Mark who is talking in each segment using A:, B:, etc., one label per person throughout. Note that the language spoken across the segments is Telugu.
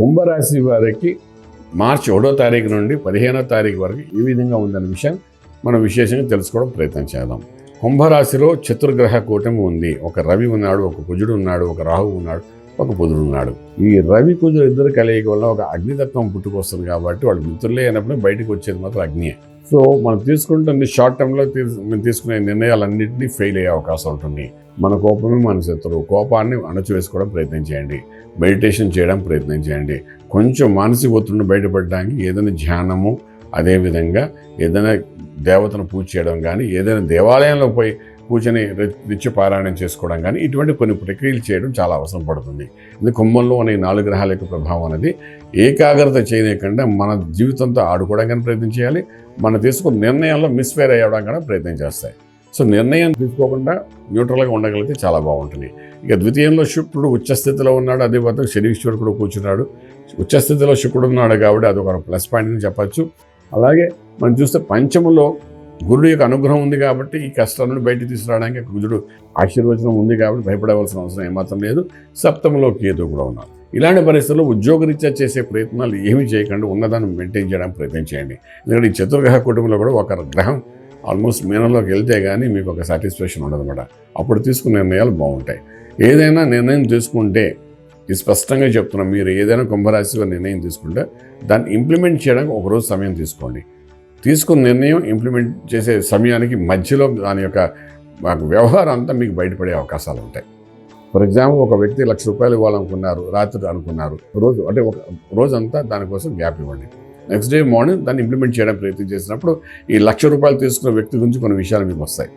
A: కుంభరాశి వారికి మార్చి 1వ తారీఖు నుండి 15వ తారీఖు వరకు ఈ విధంగా ఉందనే విషయం మనం విశేషంగా తెలుసుకోవడం ప్రయత్నం చేద్దాం. కుంభరాశిలో చతుర్గ్రహ కూటమి ఉంది. ఒక రవి ఉన్నాడు, ఒక కుజుడు ఉన్నాడు, ఒక రాహు ఉన్నాడు, ఒక బుధుడు ఉన్నాడు. ఈ రవి కుజుడు ఇద్దరు కలయిక వల్ల ఒక అగ్నితత్వం పుట్టుకొస్తుంది కాబట్టి వాళ్ళు మిత్రులే అయినప్పుడు బయటకు వచ్చేది మాత్రం అగ్నియే. సో మనం తీసుకుంటుంది షార్ట్ టర్మ్లో తీసుకునే నిర్ణయాలన్నింటినీ ఫెయిల్ అయ్యే అవకాశం ఉంటుంది. మన కోపమే మన శత్రువు. కోపాన్ని అణచివేసుకోవడం ప్రయత్నం చేయండి. మెడిటేషన్ చేయడం ప్రయత్నం చేయండి. కొంచెం మానసిక ఒత్తిడిని బయటపడడానికి ఏదైనా ధ్యానము, అదేవిధంగా ఏదైనా దేవతను పూజ చేయడం కానీ, ఏదైనా దేవాలయంలో పోయి కూర్చొని నిత్య పారాయణం చేసుకోవడం కానీ, ఇటువంటి కొన్ని ప్రక్రియలు చేయడం చాలా అవసరం పడుతుంది. ఇది కుంభంలో ఉన్న ఈ 4 గ్రహాల యొక్క ప్రభావం అనేది ఏకాగ్రత చేయకుండా మన జీవితంతో ఆడుకోవడం కానీ ప్రయత్నం చేయాలి. మనం తీసుకున్న నిర్ణయాల్లో మిస్ఫైర్ అయ్యడం కూడా ప్రయత్నం చేస్తాయి. సో నిర్ణయం తీసుకోకుండా న్యూట్రల్గా ఉండగలిగితే చాలా బాగుంటుంది. ఇక ద్వితీయంలో శుక్రుడు ఉచ్చస్థితిలో ఉన్నాడు. అదే విధంగా శనీశ్వరుడు కూడా కూర్చున్నాడు. ఉచ్చస్థితిలో శుక్రుడు ఉన్నాడు కాబట్టి అదొక ప్లస్ పాయింట్ అని చెప్పచ్చు. అలాగే మనం చూస్తే పంచములో గురుడు యొక్క అనుగ్రహం ఉంది కాబట్టి ఈ కష్టాల నుండి బయటకు తీసుకురావడానికి కుజుడు ఆశీర్వచనం ఉంది కాబట్టి భయపడవలసిన అవసరం ఏమాత్రం లేదు. సప్తమంలో కేతు కూడా ఉన్నారు. ఇలాంటి పరిస్థితుల్లో ఉద్యోగరీత్యా చేసే ప్రయత్నాలు ఏమీ చేయకుండా ఉన్నదాన్ని మెయింటైన్ చేయడానికి ప్రయత్నం చేయండి. ఎందుకంటే ఈ చతుర్గ్రహ కుటుంబంలో కూడా ఒక గ్రహం ఆల్మోస్ట్ మీనంలోకి వెళ్తే కానీ మీకు ఒక సాటిస్ఫాక్షన్ ఉండదన్నమాట. అప్పుడు తీసుకునే నిర్ణయాలు బాగుంటాయి. ఏదైనా నిర్ణయం తీసుకుంటే ఇది స్పష్టంగా చెప్తున్నాం, మీరు ఏదైనా కుంభరాశిలో నిర్ణయం తీసుకుంటే దాన్ని ఇంప్లిమెంట్ చేయడానికి ఒకరోజు సమయం తీసుకోండి. తీసుకున్న నిర్ణయం ఇంప్లిమెంట్ చేసే సమయానికి మధ్యలో దాని యొక్క వ్యవహారం అంతా మీకు బయటపడే అవకాశాలు ఉంటాయి. ఫర్ ఎగ్జాంపుల్, ఒక వ్యక్తి ₹1,00,000 ఇవ్వాలనుకున్నారు, రాత్రి అనుకున్నారు, ఒక రోజంతా దానికోసం గ్యాప్ ఇవ్వండి. నెక్స్ట్ డే మార్నింగ్ దాన్ని ఇంప్లిమెంట్ చేయడానికి ప్రయత్నం చేసినప్పుడు ఈ ₹1,00,000 తీసుకున్న వ్యక్తి గురించి కొన్ని విషయాలు మీకు వస్తాయి.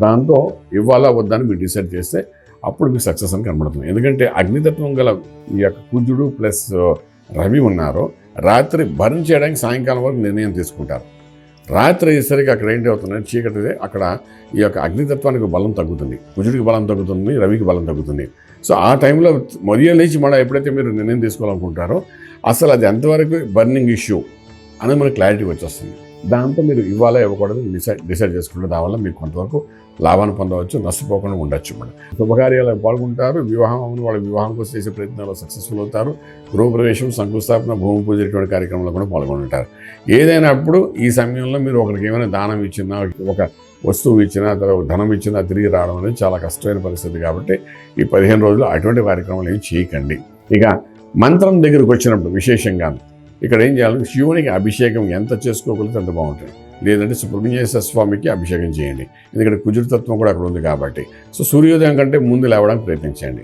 A: దాంతో ఇవ్వాలా వద్దని మీరు డిసైడ్ చేస్తే అప్పుడు మీకు సక్సెస్ అని కనబడుతుంది. ఎందుకంటే అగ్నితత్వం గల ఈ యొక్క కుజుడు ప్లస్ రవి ఉన్నారో రాత్రి బర్న్ చేయడానికి సాయంకాలం వరకు నిర్ణయం తీసుకుంటారు. రాత్రి అయ్యేసరికి అక్కడ ఏంటి అవుతుందంటే చీకటిదే, అక్కడ ఈ యొక్క అగ్నితత్వానికి బలం తగ్గుతుంది, కుజుడికి బలం తగ్గుతుంది, రవికి బలం తగ్గుతుంది. సో ఆ టైంలో ఉదయం లేచి మళ్ళీ ఎప్పుడైతే మీరు నిర్ణయం తీసుకోవాలనుకుంటారో అసలు అది ఎంతవరకు బర్నింగ్ ఇష్యూ అనేది మనకు క్లారిటీ వచ్చేస్తుంది. దాంతో మీరు ఇవ్వాలా ఇవ్వకూడదు డిసైడ్ చేసుకుంటే దానివల్ల మీకు కొంతవరకు లాభాన్ని పొందవచ్చు, నష్టపోకుండా ఉండొచ్చు. మనం శుభకార్యాలకు పాల్గొంటారు. వాళ్ళ వివాహం కోసం చేసే ప్రయత్నాల్లో సక్సెస్ఫుల్ అవుతారు. గృహప్రవేశం, శంకుస్థాపన, భూమి పూజ ఇటువంటి కార్యక్రమాల్లో కూడా పాల్గొంటారు. ఏదైనప్పుడు ఈ సమయంలో మీరు ఒకరికి ఏమైనా దానం ఇచ్చినా, ఒక వస్తువు ఇచ్చినా, ధనం ఇచ్చినా తిరిగి రావడం అనేది చాలా కష్టమైన పరిస్థితి. కాబట్టి ఈ 15 రోజులు అటువంటి కార్యక్రమాలు ఏమి చేయకండి. ఇక మంత్రం దగ్గరికి వచ్చినప్పుడు విశేషంగా ఇక్కడ ఏం చేయాలి, శివునికి అభిషేకం ఎంత చేసుకోగలిగితే అంత బాగుంటుంది. లేదంటే సుబ్రహ్మణ్యేశ్వర స్వామికి అభిషేకం చేయండి. ఎందుకంటే కుజుడు తత్వం కూడా అక్కడ ఉంది కాబట్టి. సో సూర్యోదయం కంటే ముందు లేవడానికి ప్రయత్నించండి.